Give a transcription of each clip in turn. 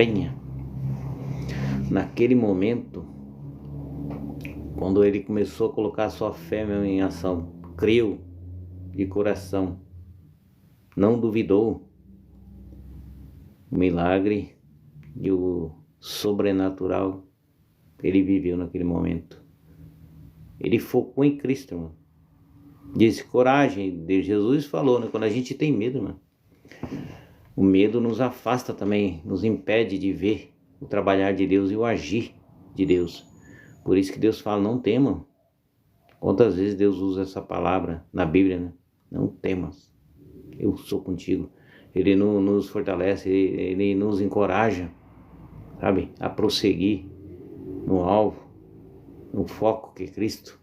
venha. Naquele momento, quando ele começou a colocar sua fé mesmo em ação, creu de coração, não duvidou, o milagre e o sobrenatural ele viveu naquele momento. Ele focou em Cristo, irmão. Disse coragem. Jesus falou, né? Quando a gente tem medo, mano, o medo nos afasta também, nos impede de ver o trabalhar de Deus e o agir de Deus. Por isso que Deus fala, não temam. Quantas vezes Deus usa essa palavra na Bíblia, né? Não temas, eu sou contigo. Ele nos fortalece, ele nos encoraja, sabe, a prosseguir no alvo, no foco que é Cristo,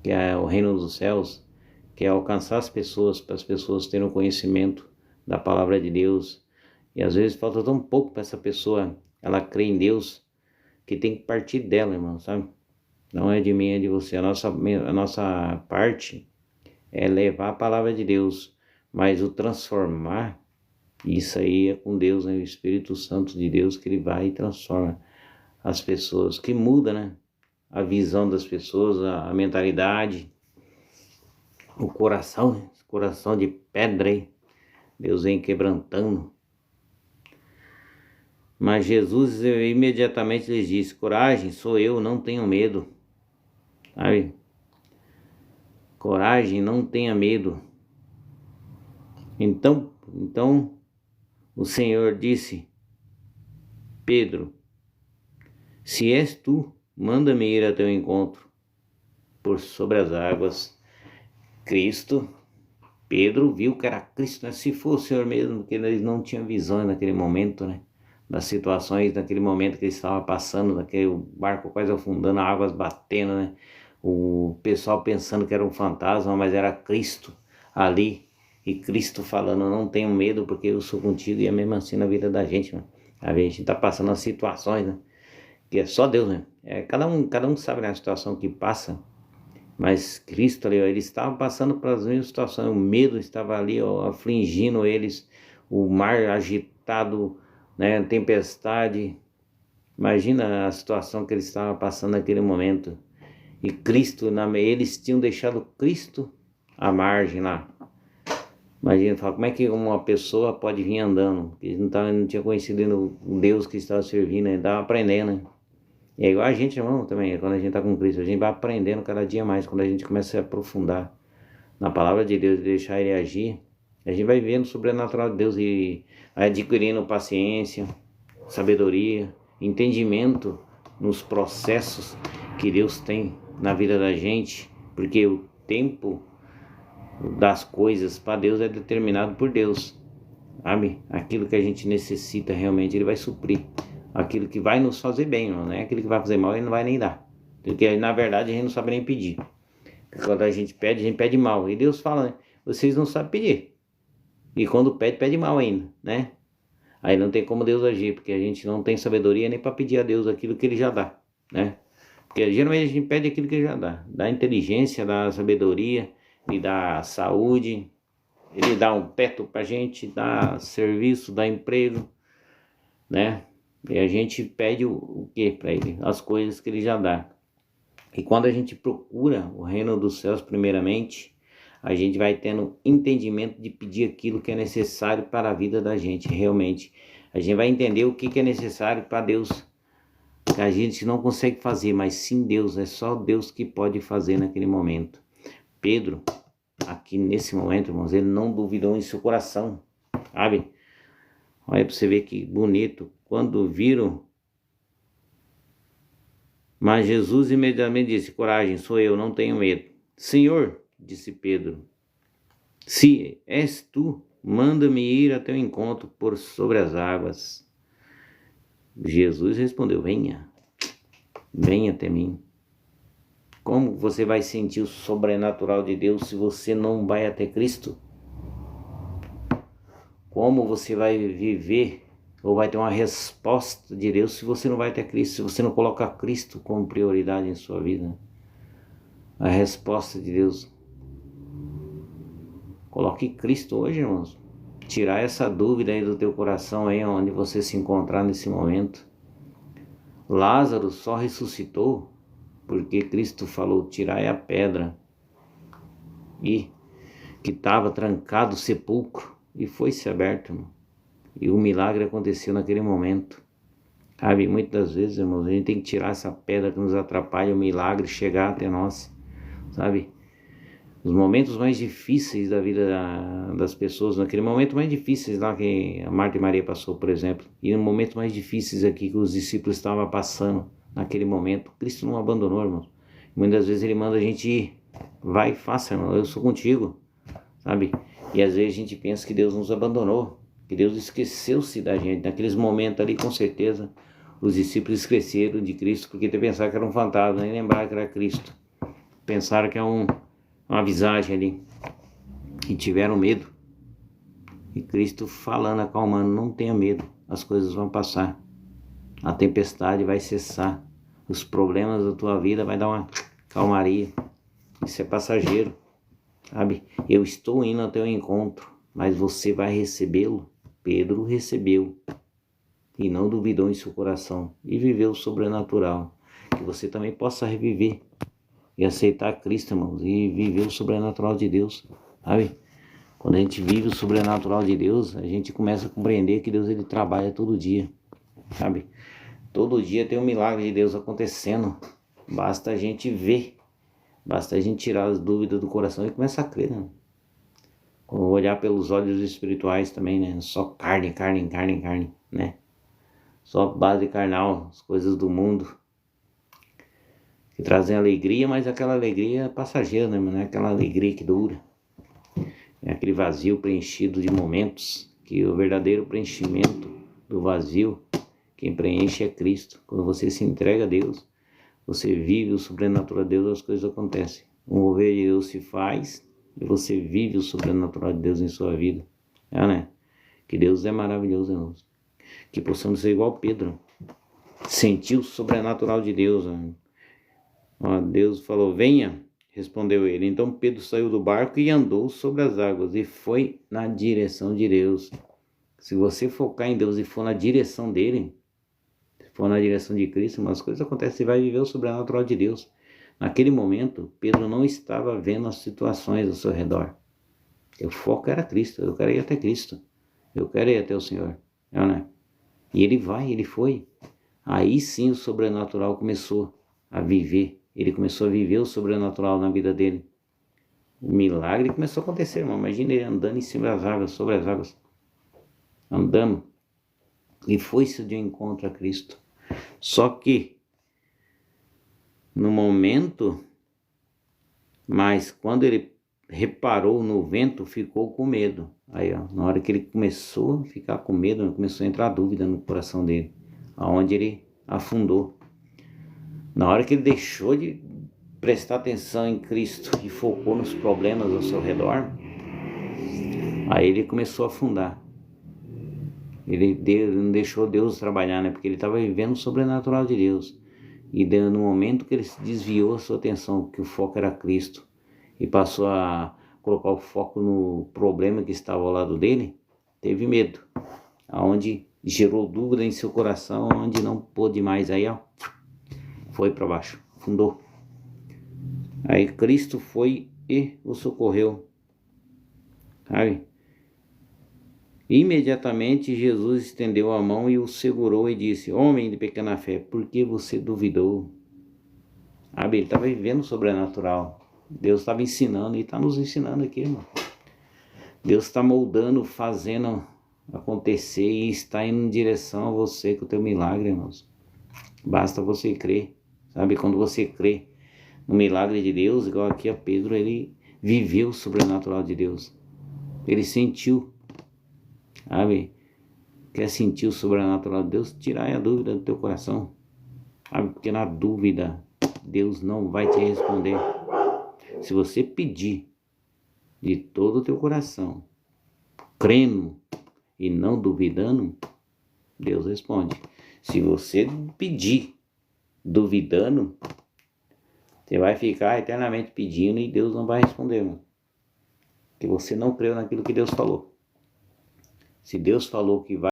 que é o reino dos céus, que é alcançar as pessoas, para as pessoas terem o conhecimento da palavra de Deus. E às vezes falta tão pouco para essa pessoa, ela crê em Deus, que tem que partir dela, irmão, sabe? Não é de mim, é de você. A nossa parte é levar a palavra de Deus, mas o transformar, isso aí é com Deus, né? O Espírito Santo de Deus, que ele vai e transforma as pessoas, que muda, né? A visão das pessoas, a mentalidade, o coração, né? Coração de pedra aí, Deus vem quebrantando. Mas Jesus imediatamente lhes disse, coragem, sou eu, não tenham medo. Sabe? Coragem, não tenha medo. Então o Senhor disse, Pedro, se és tu, manda-me ir a teu encontro por sobre as águas. Cristo, Pedro viu que era Cristo, né? Se for o Senhor mesmo, porque ele não tinha visão naquele momento, né? Das situações, naquele momento que ele estava passando, daquele barco quase afundando, águas batendo, né? O pessoal pensando que era um fantasma, mas era Cristo ali. E Cristo falando, não tenho medo porque eu sou contigo. E é mesmo assim na vida da gente, né? A gente tá passando as situações, né? Que é só Deus, né? Cada um sabe, né, a situação que passa. Mas Cristo ali, ó, ele estava passando pelas mesmas situações. O medo estava ali, ó, afligindo eles. O mar agitado, né? Tempestade. Imagina a situação que eles estavam passando naquele momento. E Cristo, eles tinham deixado Cristo à margem lá. Imagina, como é que uma pessoa pode vir andando? Porque eles não tinha conhecido o Deus que estava servindo, ele estava aprendendo, né? E é igual a gente, irmão, também, quando a gente está com Cristo, a gente vai aprendendo cada dia mais, quando a gente começa a aprofundar na palavra de Deus e deixar ele agir, a gente vai vendo o sobrenatural de Deus e vai adquirindo paciência, sabedoria, entendimento nos processos que Deus tem na vida da gente, porque o tempo das coisas para Deus é determinado por Deus, sabe? Aquilo que a gente necessita realmente ele vai suprir, aquilo que vai nos fazer bem, não é aquilo que vai fazer mal ele não vai nem dar, porque na verdade a gente não sabe nem pedir. Quando a gente pede mal, e Deus fala, né? Vocês não sabem pedir, e quando pede mal ainda, né? Aí não tem como Deus agir, porque a gente não tem sabedoria nem para pedir a Deus aquilo que ele já dá, né? Porque geralmente a gente pede aquilo que ele já dá inteligência, dá sabedoria, ele dá saúde, ele dá um teto pra gente, dá serviço, dá emprego, né? E a gente pede o que para ele? As coisas que ele já dá. E quando a gente procura o reino dos céus primeiramente, a gente vai tendo entendimento de pedir aquilo que é necessário para a vida da gente, realmente. A gente vai entender o que é necessário para Deus, que a gente não consegue fazer, mas sim Deus, é só Deus que pode fazer naquele momento. Pedro, aqui nesse momento, irmãos, ele não duvidou em seu coração, sabe? Olha para você ver que bonito. Quando viram, mas Jesus imediatamente disse, coragem, sou eu, não tenho medo. Senhor, disse Pedro, se és tu, manda-me ir a teu encontro por sobre as águas. Jesus respondeu, venha até mim. Como você vai sentir o sobrenatural de Deus se você não vai até Cristo? Como você vai viver ou vai ter uma resposta de Deus se você não vai até Cristo, se você não coloca Cristo como prioridade em sua vida? A resposta de Deus. Coloque Cristo hoje, irmãos. tirar essa dúvida aí do teu coração aí onde você se encontrar nesse momento. Lázaro só ressuscitou porque Cristo falou, tirai a pedra, e que estava trancado o sepulcro, e foi-se aberto, irmão. E o milagre aconteceu naquele momento. Sabe, muitas das vezes, irmãos, a gente tem que tirar essa pedra que nos atrapalha o milagre chegar até nós, sabe? Os momentos mais difíceis da vida das pessoas, naquele momento mais difíceis lá que a Marta e Maria passou, por exemplo, e no momento mais difíceis aqui que os discípulos estavam passando, naquele momento, Cristo não abandonou, irmãos. Muitas vezes Ele manda a gente ir, vai e faça, irmão, eu sou contigo, sabe? E às vezes a gente pensa que Deus nos abandonou, que Deus esqueceu-se da gente. Naqueles momentos ali, com certeza, os discípulos esqueceram de Cristo, porque pensaram que era um fantasma, nem lembraram que era Cristo. Pensaram que é uma visagem ali, e tiveram medo. E Cristo falando, acalmando, não tenha medo, as coisas vão passar, a tempestade vai cessar, os problemas da tua vida vai dar uma calmaria, isso é passageiro, sabe? Eu estou indo ao teu encontro, mas você vai recebê-lo. Pedro recebeu e não duvidou em seu coração e viveu o sobrenatural, que você também possa reviver e aceitar Cristo, irmãos, e viver o sobrenatural de Deus, sabe? Quando a gente vive o sobrenatural de Deus, a gente começa a compreender que Deus, Ele trabalha todo dia, sabe? Todo dia tem um milagre de Deus acontecendo, basta a gente ver, basta a gente tirar as dúvidas do coração e começar a crer, né? Olhar pelos olhos espirituais também, né? Só carne, né? Só base carnal, as coisas do mundo, que trazem alegria, mas aquela alegria passageira, né? Não é aquela alegria que dura. É aquele vazio preenchido de momentos, que o verdadeiro preenchimento do vazio, quem preenche é Cristo. Quando você se entrega a Deus, você vive o sobrenatural de Deus, as coisas acontecem. O mover de Deus se faz e você vive o sobrenatural de Deus em sua vida. Né? Que Deus é maravilhoso, irmãos. Que possamos ser igual Pedro, sentir o sobrenatural de Deus. Né? Deus falou, venha, respondeu ele. Então Pedro saiu do barco e andou sobre as águas e foi na direção de Deus. Se você focar em Deus e for na direção dele, se for na direção de Cristo, as coisas acontecem, você vai viver o sobrenatural de Deus. Naquele momento, Pedro não estava vendo as situações ao seu redor. O foco era Cristo, eu quero ir até Cristo, eu quero ir até o Senhor, né? E ele foi. Aí sim o sobrenatural começou a viver. Ele começou a viver o sobrenatural na vida dele. O milagre começou a acontecer, irmão. Imagina ele andando em cima das águas, sobre as águas. Andando. E foi-se de encontro a Cristo. Só que, no momento, mas quando ele reparou no vento, ficou com medo. Aí, na hora que ele começou a ficar com medo, começou a entrar dúvida no coração dele, aonde ele afundou. Na hora que ele deixou de prestar atenção em Cristo e focou nos problemas ao seu redor, aí ele começou a afundar. Ele não deixou Deus trabalhar, né? Porque ele estava vivendo o sobrenatural de Deus. E no momento que ele desviou a sua atenção, que o foco era Cristo, e passou a colocar o foco no problema que estava ao lado dele, teve medo, aonde gerou dúvida em seu coração, onde não pôde mais, aí foi para baixo, afundou. Aí Cristo foi e o socorreu, sabe? Imediatamente Jesus estendeu a mão e o segurou e disse, homem de pequena fé, por que você duvidou? Ele estava vivendo o sobrenatural. Deus estava ensinando e está nos ensinando aqui, irmão. Deus está moldando, fazendo acontecer e está indo em direção a você com o teu milagre, irmãos. Basta você crer, sabe? Quando você crê no milagre de Deus, igual aqui a Pedro, ele viveu o sobrenatural de Deus. Ele sentiu, sabe? Quer sentir o sobrenatural de Deus? Tirar a dúvida do teu coração, sabe? Porque na dúvida, Deus não vai te responder. Se você pedir de todo o teu coração, crendo e não duvidando, Deus responde. Se você pedir duvidando, você vai ficar eternamente pedindo e Deus não vai responder, mano. Porque você não creu naquilo que Deus falou. Se Deus falou que vai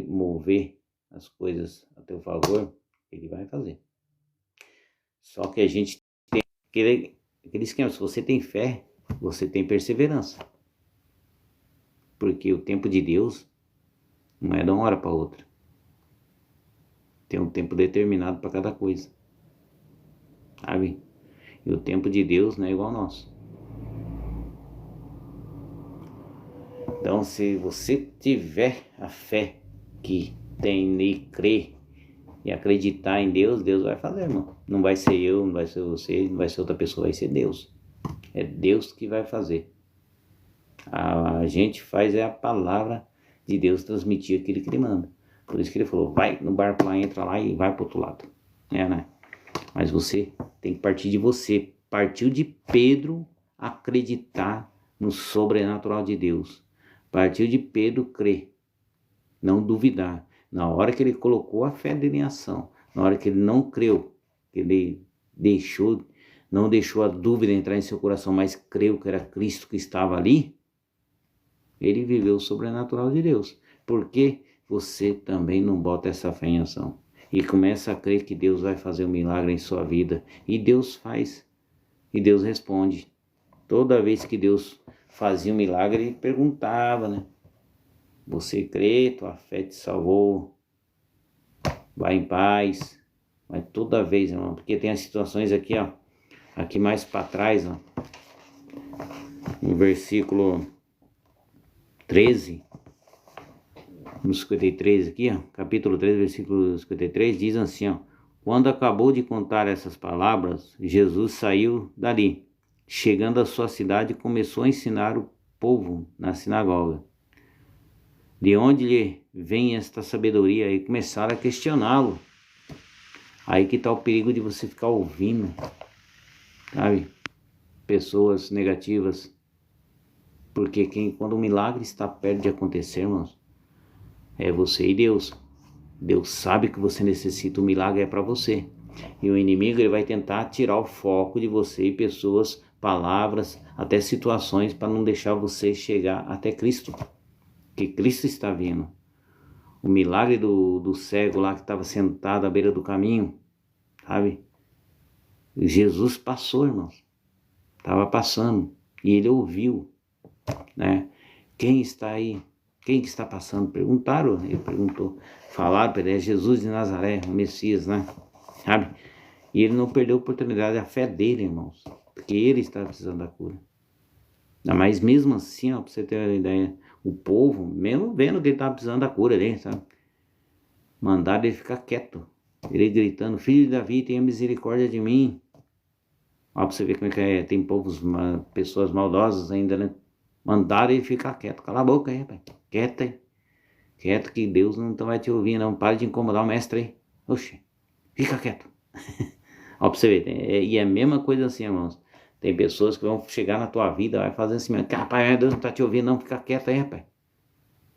mover as coisas a teu favor, Ele vai fazer. Só que a gente tem aquele esquema, se você tem fé, você tem perseverança. Porque o tempo de Deus não é de uma hora para outra. Tem um tempo determinado para cada coisa. Sabe? E o tempo de Deus não é igual ao nosso. Então, se você tiver a fé que tem e crer e acreditar em Deus, Deus vai fazer, irmão. Não vai ser eu, não vai ser você, não vai ser outra pessoa, vai ser Deus. É Deus que vai fazer. A gente faz a palavra de Deus transmitir aquilo que Ele manda. Por isso que Ele falou, vai no barco lá, entra lá e vai para o outro lado. Né? Mas você tem que partir de você. Partiu de Pedro acreditar no sobrenatural de Deus. Partiu de Pedro crer, não duvidar. Na hora que ele colocou a fé dele em ação, na hora que ele não creu, que ele não deixou a dúvida entrar em seu coração, mas creu que era Cristo que estava ali, ele viveu o sobrenatural de Deus. Porque você também não bota essa fé em ação e começa a crer que Deus vai fazer um milagre em sua vida, e Deus faz, e Deus responde. Toda vez que Deus fazia um milagre, Ele perguntava, né? Você crê, tua fé te salvou, vai em paz. Mas toda vez, irmão, porque tem as situações aqui, ó, aqui mais para trás, ó, no versículo 13, no 53 aqui, ó, capítulo 3, versículo 53, diz assim, ó, quando acabou de contar essas palavras, Jesus saiu dali. Chegando à sua cidade, começou a ensinar o povo na sinagoga. De onde lhe vem esta sabedoria? E começaram a questioná-lo. Aí que está o perigo de você ficar ouvindo, sabe? Pessoas negativas. Porque quando o milagre está perto de acontecer, irmãos, é você e Deus. Deus sabe que você necessita, o milagre é para você. E o inimigo ele vai tentar tirar o foco de você e pessoas, palavras, até situações para não deixar você chegar até Cristo. Que Cristo está vindo. O milagre do cego lá que estava sentado à beira do caminho, sabe? Jesus passou, irmãos. Estava passando e ele ouviu, né? Quem está aí? Quem que está passando? Perguntaram, ele perguntou. Falaram para ele, é Jesus de Nazaré, o Messias, né? Sabe? E ele não perdeu a oportunidade, a fé dele, irmãos. Porque ele estava precisando da cura. Mas mesmo assim, ó, para você ter uma ideia, o povo, mesmo vendo que ele estava precisando da cura dele, sabe? Mandaram ele ficar quieto. Ele gritando, filho de Davi, tenha misericórdia de mim. Ó, pra você ver como é que é, tem pessoas maldosas ainda, né? Mandaram ele ficar quieto. Cala a boca aí, rapaz. Quieto aí. Quieto que Deus não vai te ouvir, não. Para de incomodar o mestre aí. Oxe, fica quieto. Ó, pra você ver. E é a mesma coisa assim, irmãos. Tem pessoas que vão chegar na tua vida, vai fazer assim mesmo. Rapaz, Deus não tá te ouvindo, não. Fica quieto aí, rapaz.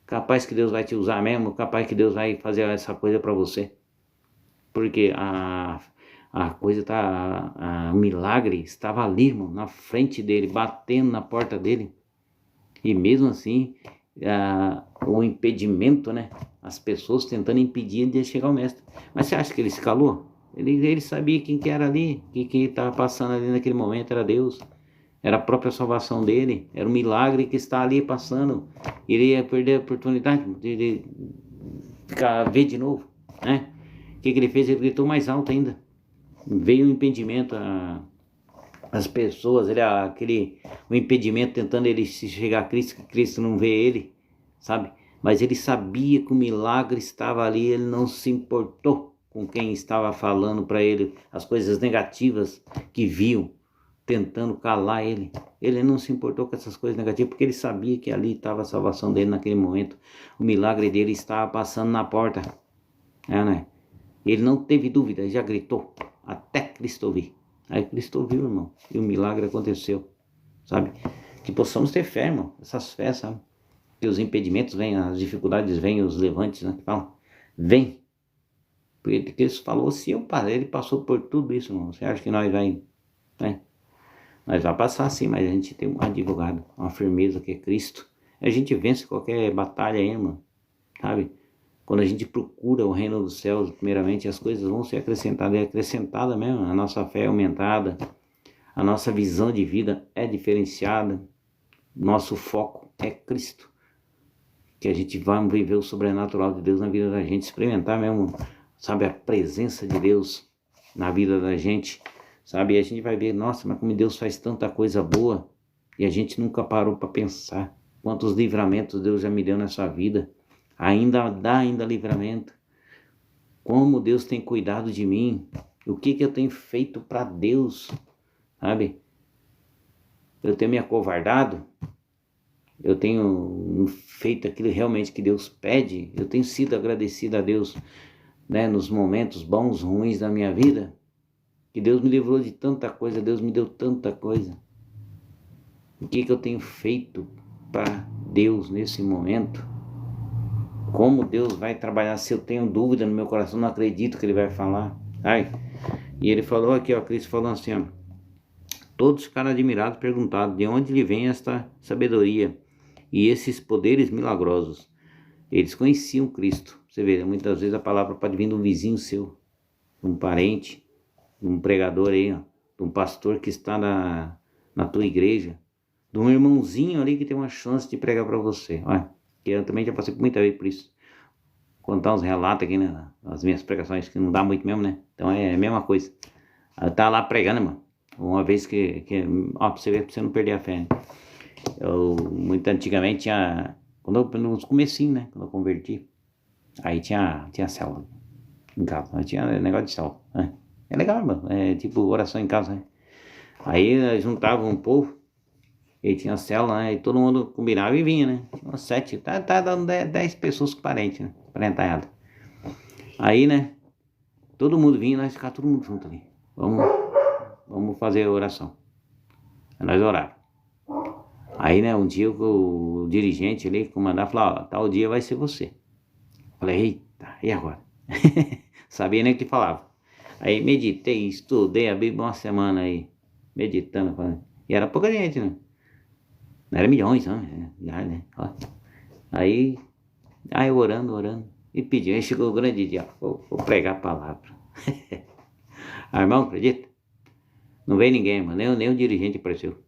Capaz que Deus vai te usar mesmo. Capaz que Deus vai fazer essa coisa pra você. Porque a coisa tá... O milagre estava ali, irmão. Na frente dele, batendo na porta dele. E mesmo assim, o impedimento, né? As pessoas tentando impedir de chegar ao mestre. Mas você acha que ele se calou? Ele sabia quem que era ali, que estava passando ali naquele momento, era Deus. Era a própria salvação dele, era um milagre que está ali passando. Ele ia perder a oportunidade de ver de novo, né? O que ele fez? Ele gritou mais alto ainda. Veio um impedimento, as pessoas, o impedimento tentando ele se chegar a Cristo, que Cristo não vê ele, sabe? Mas ele sabia que o milagre estava ali, ele não se importou com quem estava falando para ele as coisas negativas que viam, tentando calar ele. Ele não se importou com essas coisas negativas, porque ele sabia que ali estava a salvação dele naquele momento. O milagre dele estava passando na porta, né? Ele não teve dúvida, já gritou, até Cristo ouvir. Aí Cristo ouviu, irmão, e o milagre aconteceu, sabe? Que possamos ter fé, irmão, essas fés, sabe? Que os impedimentos vêm, as dificuldades vêm, os levantes, né? Falam, vem. Porque Cristo falou, se eu parar, ele passou por tudo isso, irmão. Você acha que nós vai, né? Nós vamos passar sim, mas a gente tem um advogado, uma firmeza que é Cristo. A gente vence qualquer batalha aí, irmão, sabe? Quando a gente procura o reino dos céus, primeiramente, as coisas vão ser acrescentadas. É acrescentada mesmo, a nossa fé é aumentada, a nossa visão de vida é diferenciada, nosso foco é Cristo. Que a gente vai viver o sobrenatural de Deus na vida da gente, experimentar mesmo, sabe, a presença de Deus na vida da gente, sabe? E a gente vai ver, nossa, mas como Deus faz tanta coisa boa e a gente nunca parou para pensar quantos livramentos Deus já me deu nessa vida. Ainda dá livramento. Como Deus tem cuidado de mim. O que eu tenho feito para Deus, sabe? Eu tenho me acovardado. Eu tenho feito aquilo realmente que Deus pede. Eu tenho sido agradecido a Deus, né, nos momentos bons, ruins da minha vida. Que Deus me livrou de tanta coisa. Deus me deu tanta coisa. O que eu tenho feito para Deus nesse momento? Como Deus vai trabalhar? Se eu tenho dúvida no meu coração, não acredito que Ele vai falar. Ai. E Ele falou aqui, ó, Cristo falou assim, ó, todos ficaram admirados, perguntaram de onde lhe vem esta sabedoria e esses poderes milagrosos. Eles conheciam Cristo. Você vê, muitas vezes a palavra pode vir de um vizinho seu, de um parente, de um pregador aí, ó, de um pastor que está na tua igreja, de um irmãozinho ali que tem uma chance de pregar para você. Olha, que eu também já passei muita vez por isso. Contar uns relatos aqui, né, as minhas pregações, que não dá muito mesmo, né? Então é a mesma coisa. Eu tava lá pregando, mano. Uma vez ó, pra você ver, pra você não perder a fé, né? Eu, muito antigamente, no comecinho, né, quando eu converti, aí tinha célula em casa, aí tinha negócio de célula, né? É legal, mano, é tipo oração em casa, né? Aí juntava um povo, e tinha célula, né, e todo mundo combinava e vinha, né? Umas 7, tá dando 10 pessoas com parente, né? Parentalhada. Aí, né, todo mundo vinha, nós ficávamos todo mundo junto ali. Vamos fazer a oração. Aí nós orávamos. Aí, né, um dia o dirigente ali, o comandante, falou, ó, tal dia vai ser você. Falei, eita, e agora? Sabia nem o que falava. Aí meditei, estudei a Bíblia uma semana aí, meditando. Falando. E era pouca gente, né? Não era milhões, não, né? Aí eu orando, e pedi. Aí chegou o grande dia, vou pregar a palavra. Aí, irmão, acredita? Não veio ninguém, mano, nem o dirigente apareceu.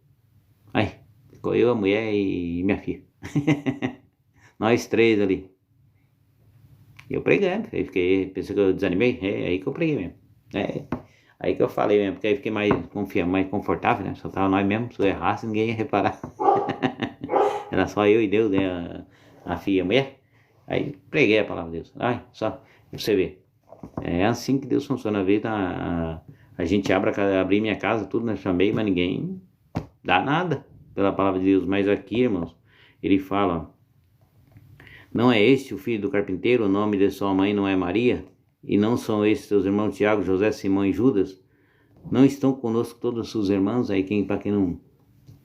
Aí, ficou eu, a mulher e minha filha. Nós três ali. E eu pregando, aí pensei que eu desanimei, é aí que eu preguei mesmo. É, aí que eu falei mesmo, porque aí fiquei mais confiante, mais confortável, né? Só tava nós mesmo, se eu errasse ninguém ia reparar. Era só eu e Deus, né? A filha e a mulher. Aí preguei a palavra de Deus. Ai, só pra você ver. É assim que Deus funciona. A vida, a gente abrir minha casa, tudo, né? Chamei, mas ninguém dá nada pela palavra de Deus. Mas aqui, irmãos, ele fala, não é este o filho do carpinteiro? O nome de sua mãe não é Maria? E não são esses seus irmãos Tiago, José, Simão e Judas? Não estão conosco todos os seus irmãos? Aí para quem não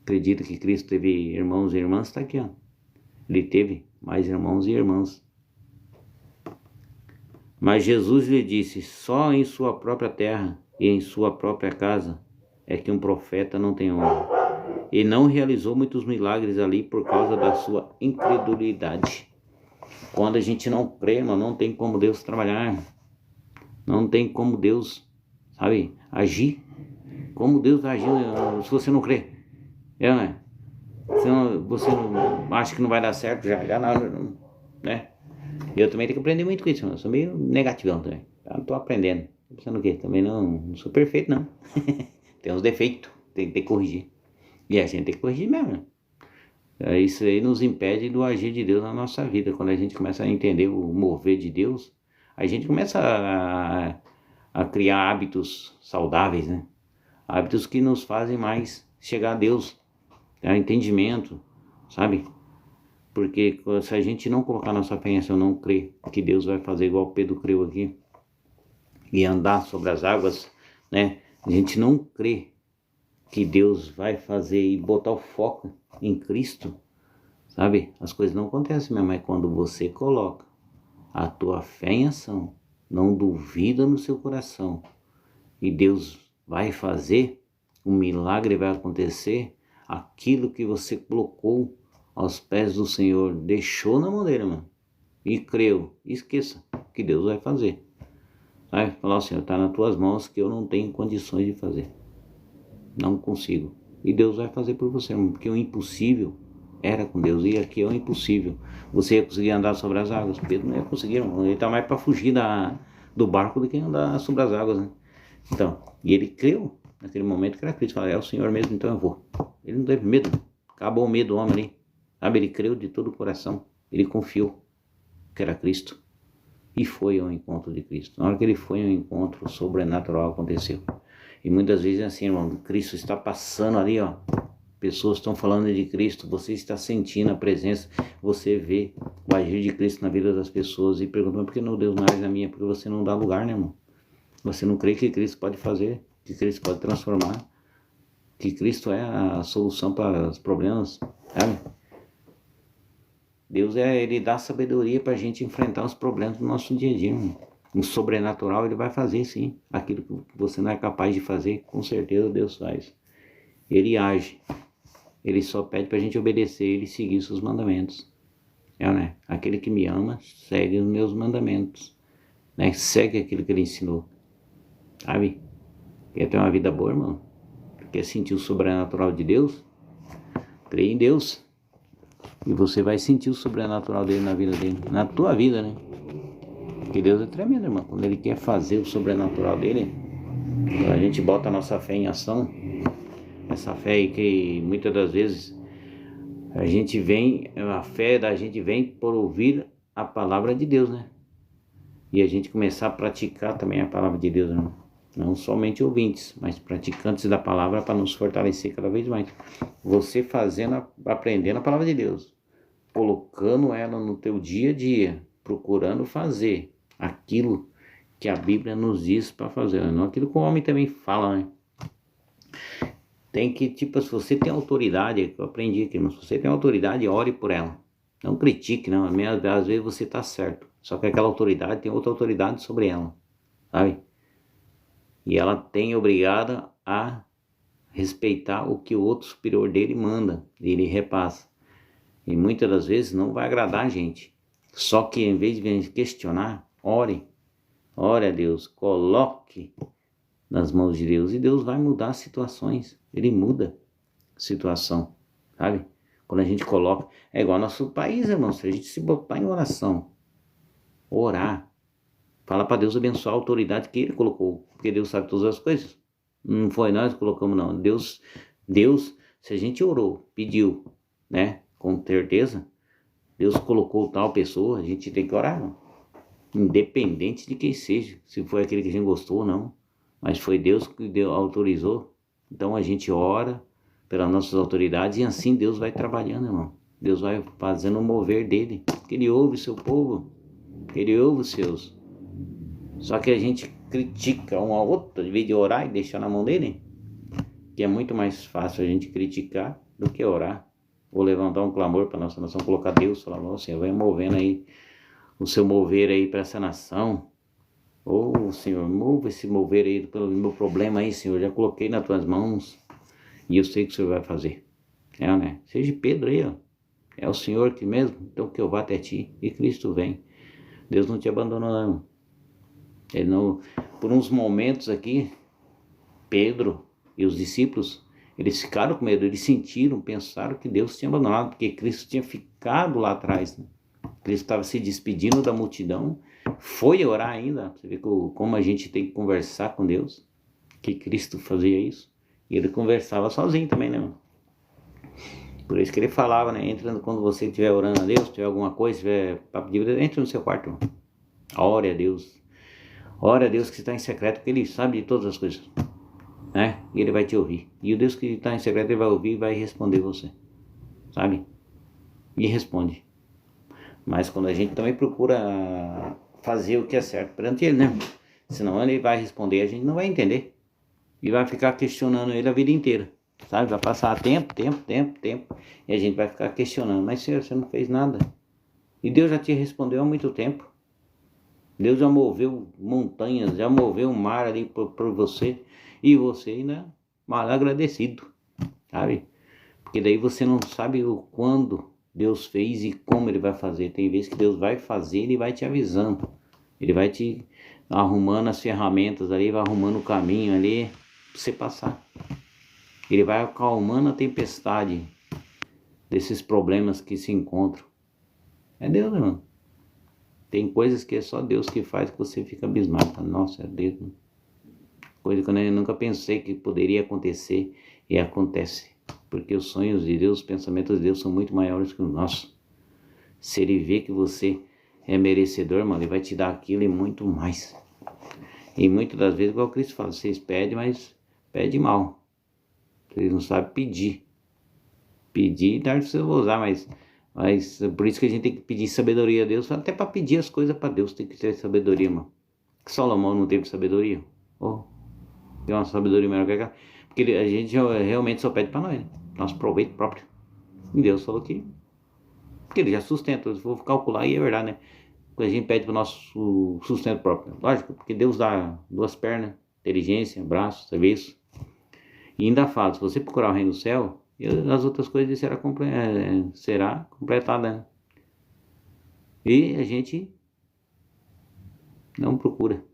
acredita que Cristo teve irmãos e irmãs, está aqui, ó. Ele teve mais irmãos e irmãs. Mas Jesus lhe disse, só em sua própria terra e em sua própria casa é que um profeta não tem honra. E não realizou muitos milagres ali por causa da sua incredulidade. Quando a gente não crê, irmão, não tem como Deus trabalhar. Não tem como Deus, sabe, agir. Como Deus vai agir se você não crê? Né? Você não acha que não vai dar certo, já não, né? Eu também tenho que aprender muito com isso, eu sou meio negativão também. Eu tô aprendendo. Tô pensando o quê? Também não sou perfeito, não. Tem uns defeitos, tem que corrigir. E a gente tem que corrigir mesmo, né? Isso aí nos impede do agir de Deus na nossa vida. Quando a gente começa a entender o mover de Deus, a gente começa a criar hábitos saudáveis, né? Hábitos que nos fazem mais chegar a Deus, entendimento, sabe? Porque se a gente não colocar nossa fé em ação, não crer que Deus vai fazer igual Pedro creu aqui e andar sobre as águas, né? A gente não crê que Deus vai fazer e botar o foco em Cristo, sabe? As coisas não acontecem mesmo, mas quando você coloca a tua fé em ação, não duvida no seu coração e Deus vai fazer, O milagre vai acontecer, aquilo que você colocou aos pés do Senhor, deixou na mão dele, mano, e creu, esqueça que Deus vai fazer. Vai falar, Senhor, está nas tuas mãos que eu não tenho condições de fazer, não consigo. E Deus vai fazer por você, porque o impossível era com Deus, e aqui é o impossível. Você ia conseguir andar sobre as águas? Pedro não ia conseguir, ele está mais para fugir do barco do que andar sobre as águas, né? Então, e ele creu naquele momento que era Cristo. Falou, é o Senhor mesmo, então eu vou. Ele não teve medo, acabou o medo do homem ali, sabe? Ele creu de todo o coração, ele confiou que era Cristo e foi ao encontro de Cristo. Na hora que ele foi ao encontro, o sobrenatural aconteceu. E muitas vezes é assim, irmão, Cristo está passando ali, ó. Pessoas estão falando de Cristo, você está sentindo a presença, você vê o agir de Cristo na vida das pessoas e pergunta, mas por que não Deus não age na minha? Porque você não dá lugar, né, irmão? Você não crê que Cristo pode fazer, que Cristo pode transformar, que Cristo é a solução para os problemas, sabe? Deus ele dá sabedoria para a gente enfrentar os problemas do nosso dia a dia, irmão. No sobrenatural ele vai fazer sim, aquilo que você não é capaz de fazer, com certeza Deus faz. Ele age. Ele só pede para a gente obedecer ele e seguir seus mandamentos. Né? Aquele que me ama, segue os meus mandamentos. Né? Segue aquilo que ele ensinou. Sabe? Quer ter uma vida boa, irmão? Quer sentir o sobrenatural de Deus? Creia em Deus. E você vai sentir o sobrenatural dele na vida dele. Na tua vida, né? Porque Deus é tremendo, irmão. Quando ele quer fazer o sobrenatural dele, a gente bota a nossa fé em ação. Essa fé aí que muitas das vezes a fé da gente vem por ouvir a palavra de Deus, né? E a gente começar a praticar também a palavra de Deus, né? Não somente ouvintes, mas praticantes da palavra para nos fortalecer cada vez mais. Você aprendendo a palavra de Deus, colocando ela no teu dia a dia, procurando fazer aquilo que a Bíblia nos diz para fazer, não aquilo que o homem também fala, né? Tem que, tipo, se você tem autoridade, eu aprendi aqui, mas se você tem autoridade, ore por ela. Não critique, não. Às vezes você está certo. Só que aquela autoridade tem outra autoridade sobre ela, sabe? E ela tem obrigada a respeitar o que o outro superior dele manda, ele repassa. E muitas das vezes não vai agradar a gente. Só que em vez de questionar, ore a Deus, coloque nas mãos de Deus e Deus vai mudar as situações. Ele muda a situação, sabe? Quando a gente coloca, é igual ao nosso país, irmão, se a gente se botar em oração, orar, falar para Deus abençoar a autoridade que ele colocou, porque Deus sabe todas as coisas. Não foi nós que colocamos, não. Deus, se a gente orou, pediu, né? Com certeza, Deus colocou tal pessoa, a gente tem que orar, não. Independente de quem seja, se foi aquele que a gente gostou ou não. Mas foi Deus que autorizou. Então a gente ora pelas nossas autoridades e assim Deus vai trabalhando, irmão. Deus vai fazendo o mover dele. Que ele ouve o seu povo, que ele ouve os seus. Só que a gente critica um ao outro, de vez de orar e deixar na mão dele. Que é muito mais fácil a gente criticar do que orar. Ou levantar um clamor para nossa nação, colocar Deus, falar, ó Senhor, vai movendo aí o seu mover aí para essa nação. Ô Senhor, mova esse mover aí pelo meu problema aí, Senhor, já coloquei nas tuas mãos e eu sei que o Senhor vai fazer. Né? Seja Pedro aí, ó. É o Senhor que mesmo, então que eu vá até ti e Cristo vem. Deus não te abandonou não. Ele não, por uns momentos aqui, Pedro e os discípulos, eles ficaram com medo, eles sentiram, pensaram que Deus tinha abandonado, porque Cristo tinha ficado lá atrás, né? Cristo estava se despedindo da multidão, foi orar ainda. Você vê como a gente tem que conversar com Deus, que Cristo fazia isso, e ele conversava sozinho também, né? Por isso que ele falava, né? Quando você estiver orando a Deus, tiver alguma coisa, tiver papo de vida, entre no seu quarto, ore a Deus. Ore a Deus que está em secreto, porque ele sabe de todas as coisas, né? E ele vai te ouvir. E o Deus que está em secreto, ele vai ouvir e vai responder você, sabe? E responde. Mas quando a gente também procura fazer o que é certo perante ele, né? Senão ele vai responder, a gente não vai entender. E vai ficar questionando ele a vida inteira, sabe? Vai passar tempo. E a gente vai ficar questionando. Mas Senhor, você não fez nada. E Deus já te respondeu há muito tempo. Deus já moveu montanhas, já moveu o mar ali por você. E você ainda mal agradecido, sabe? Porque daí você não sabe o quando Deus fez e como Ele vai fazer. Tem vezes que Deus vai fazer, Ele vai te avisando. Ele vai te arrumando as ferramentas ali, vai arrumando o caminho ali pra você passar. Ele vai acalmando a tempestade desses problemas que se encontram. É Deus, irmão. Tem coisas que é só Deus que faz que você fica abismado. Nossa, é Deus. Coisa que eu nunca pensei que poderia acontecer e acontece. Porque os sonhos de Deus, os pensamentos de Deus são muito maiores que os nossos. Se Ele vê que você é merecedor, mano, Ele vai te dar aquilo e muito mais. E muitas das vezes, igual o Cristo fala, vocês pedem, mas pedem mal. Vocês não sabem pedir. Pedir e dar vocês vão usar, mas por isso que a gente tem que pedir sabedoria a Deus. Até para pedir as coisas para Deus tem que ter sabedoria, mano. Salomão não teve sabedoria. Oh, tem uma sabedoria melhor que aquela. Porque a gente realmente só pede para nós, né? Nosso proveito próprio. E Deus falou que Ele já sustenta. Se for calcular, e é verdade, né? A gente pede para o nosso sustento próprio. Lógico, porque Deus dá 2 pernas, inteligência, braço, serviço. E ainda fala, se você procurar o reino do céu, as outras coisas será completada. Né? E a gente não procura.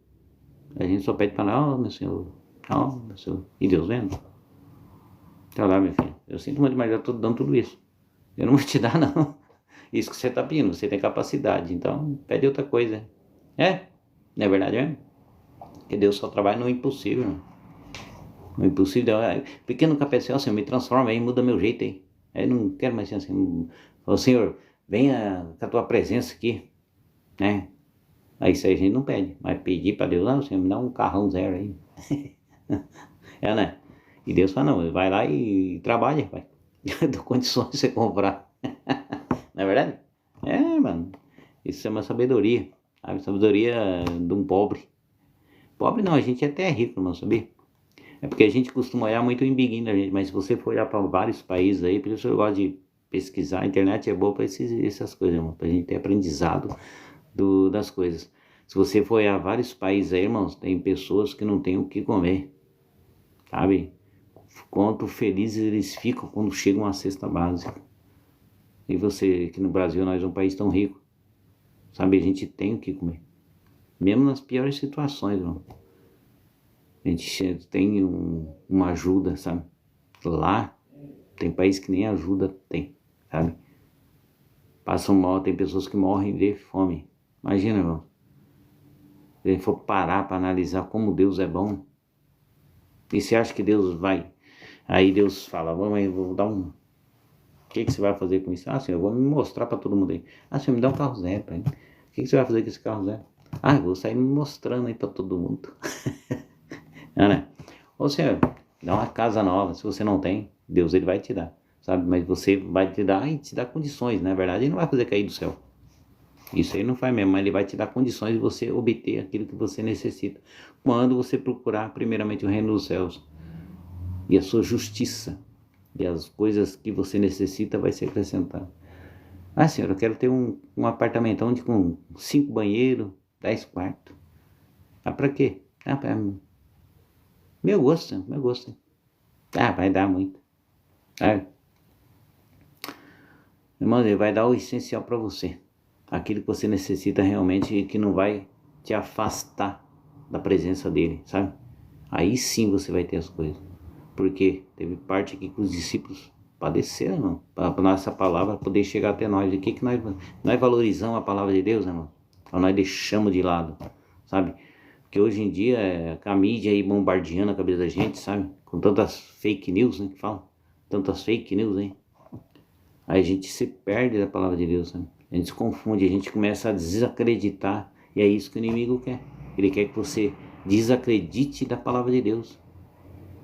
A gente só pede para lá, meu Senhor, meu Senhor. E Deus vendo. Tá lá, meu filho. Eu sinto muito, mas eu estou dando tudo isso. Eu não vou te dar, não. Isso que você está pedindo, você tem capacidade. Então, pede outra coisa. Não é verdade mesmo? Porque Deus só trabalha no impossível. No impossível, pequeno capecel, Senhor, me transforma aí, muda meu jeito aí. Eu não quero mais ser assim. Ô Senhor, venha com a tua presença aqui, né? Aí isso aí a gente não pede, mas pedir para Deus, não, Senhor, me dá um carrão zero aí. Né? E Deus fala, não, vai lá e trabalha, pai. Eu dou condições de você comprar. Não é verdade? Mano, isso é uma sabedoria, sabe? Sabedoria de um pobre. Pobre não, a gente até é rico, não sabia? É porque a gente costuma olhar muito o embiguinho da gente, mas se você for olhar para vários países aí, por isso eu gosto de pesquisar, a internet é boa para essas coisas, irmão, pra gente ter aprendizado das coisas. Se você for olhar vários países aí, irmãos, tem pessoas que não têm o que comer, sabe? Quanto felizes eles ficam quando chegam uma cesta básica. E você, aqui no Brasil, nós é um país tão rico, sabe? A gente tem o que comer, mesmo nas piores situações, irmão. A gente tem uma ajuda, sabe? Lá, tem país que nem ajuda tem, sabe? Passam mal, tem pessoas que morrem de fome. Imagina, irmão. Se a gente for parar para analisar como Deus é bom. E você acha que Deus vai? Aí Deus fala, vamos aí, vou dar um... O que você vai fazer com isso? Ah, Senhor, eu vou me mostrar para todo mundo aí. Ah, Senhor, me dá um carro zero, pai. O que você vai fazer com esse carro zero? Ah, eu vou sair me mostrando aí para todo mundo. Né? Ô Senhor, dá uma casa nova, se você não tem, Deus Ele vai te dar, sabe? Mas você vai te dar e te dar condições, na verdade Ele não vai fazer cair do céu. Isso aí não faz mesmo, mas Ele vai te dar condições de você obter aquilo que você necessita. Quando você procurar primeiramente o reino dos céus e a sua justiça, e as coisas que você necessita vai ser acrescentado. Ah, Senhor, eu quero ter um apartamentão com 5 banheiros, 10 quartos. Ah, pra quê? Ah, pra... Meu gosto. Ah, vai dar muito. Irmão, Ele vai dar o essencial para você. Aquilo que você necessita realmente e que não vai te afastar da presença dEle, sabe? Aí sim você vai ter as coisas. Porque teve parte aqui que os discípulos padeceram, irmão, para nossa palavra poder chegar até nós. E o que nós valorizamos a palavra de Deus, irmão? Ou nós deixamos de lado, sabe? Porque hoje em dia a mídia aí bombardeando a cabeça da gente, sabe? Com tantas fake news, né, que falam. Tantas fake news, hein? Aí a gente se perde da palavra de Deus, sabe? A gente se confunde, a gente começa a desacreditar. E é isso que o inimigo quer. Ele quer que você desacredite da palavra de Deus.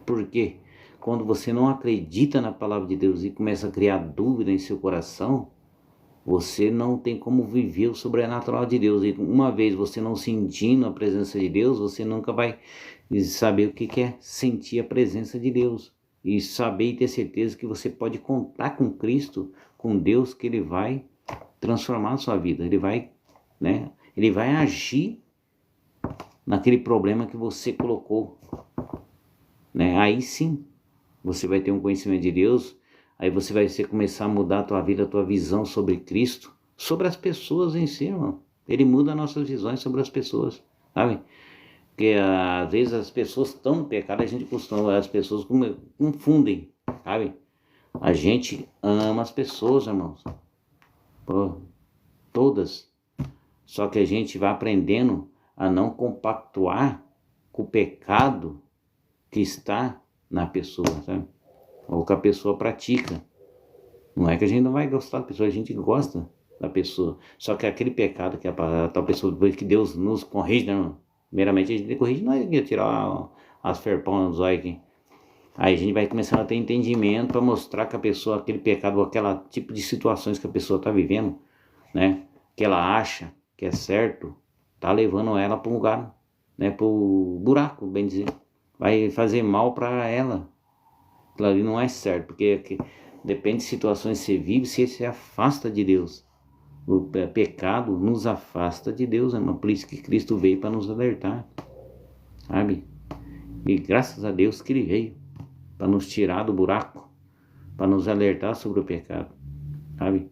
Por quê? Quando você não acredita na palavra de Deus e começa a criar dúvida em seu coração, você não tem como viver o sobrenatural de Deus. E uma vez você não sentindo a presença de Deus, você nunca vai saber o que é sentir a presença de Deus. E saber e ter certeza que você pode contar com Cristo, com Deus, que Ele vai transformar a sua vida. Ele vai, né? Ele vai agir naquele problema que você colocou, né? Aí sim você vai ter um conhecimento de Deus, aí você vai começar a mudar a tua vida, a tua visão sobre Cristo, sobre as pessoas em si, irmão. Ele muda nossas visões sobre as pessoas, sabe? Porque às vezes as pessoas estão no pecado, as pessoas confundem, sabe? A gente ama as pessoas, irmãos. Pô, todas. Só que a gente vai aprendendo a não compactuar com o pecado que está na pessoa, sabe? Ou que a pessoa pratica. Não é que a gente não vai gostar da pessoa, a gente gosta da pessoa. Só que aquele pecado que a tal pessoa, depois que Deus nos corrige, né, irmão? Primeiramente a gente corrige, não é tirar as ferpões dos olhos aqui. Aí a gente vai começando a ter entendimento para mostrar que a pessoa, aquele pecado, ou aquele tipo de situações que a pessoa está vivendo, né? Que ela acha que é certo, tá levando ela para um lugar, né? Para o buraco, bem dizer. Vai fazer mal para ela. Aquilo ali não é certo, porque depende de situações que você vive, se você afasta de Deus. O pecado nos afasta de Deus, irmão. Por isso que Cristo veio para nos alertar, sabe? E graças a Deus que Ele veio para nos tirar do buraco, para nos alertar sobre o pecado, sabe?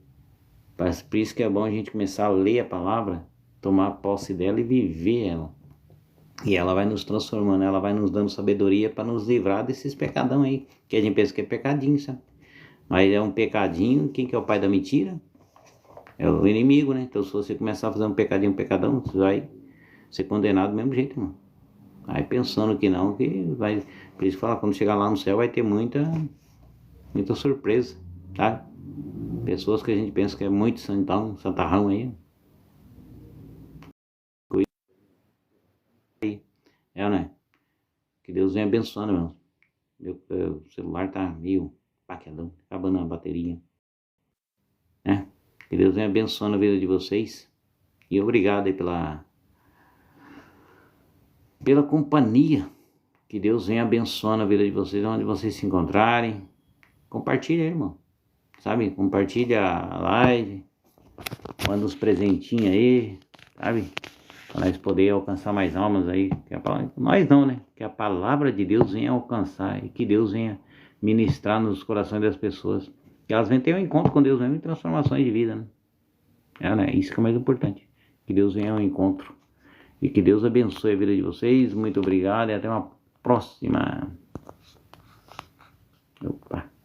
Por isso que é bom a gente começar a ler a palavra, tomar posse dela e viver ela. E ela vai nos transformando, ela vai nos dando sabedoria para nos livrar desses pecadão aí, que a gente pensa que é pecadinho, sabe? Mas é um pecadinho, quem que é o pai da mentira? É o inimigo, né? Então se você começar a fazer um pecadinho, um pecadão, você vai ser condenado do mesmo jeito, mano. Aí pensando que não, que vai... Por isso que fala, quando chegar lá no céu vai ter muita surpresa, tá? Pessoas que a gente pensa que é muito santarrão aí. É, né? Que Deus venha abençoando, irmãos. Meu celular tá meio paquedão, acabando a bateria, né? Que Deus venha abençoando a vida de vocês. E obrigado aí pela companhia. Que Deus venha abençoando a vida de vocês, onde vocês se encontrarem. Compartilha aí, irmão. Sabe? Compartilha a live. Manda uns presentinhos aí, sabe? Para nós poder alcançar mais almas aí. Nós não, né? Que a palavra de Deus venha alcançar e que Deus venha ministrar nos corações das pessoas. Que elas venham ter um encontro com Deus mesmo em transformações de vida, né? Né? Isso que é o mais importante. Que Deus venha ao encontro. E que Deus abençoe a vida de vocês. Muito obrigado e até uma próxima. Opa.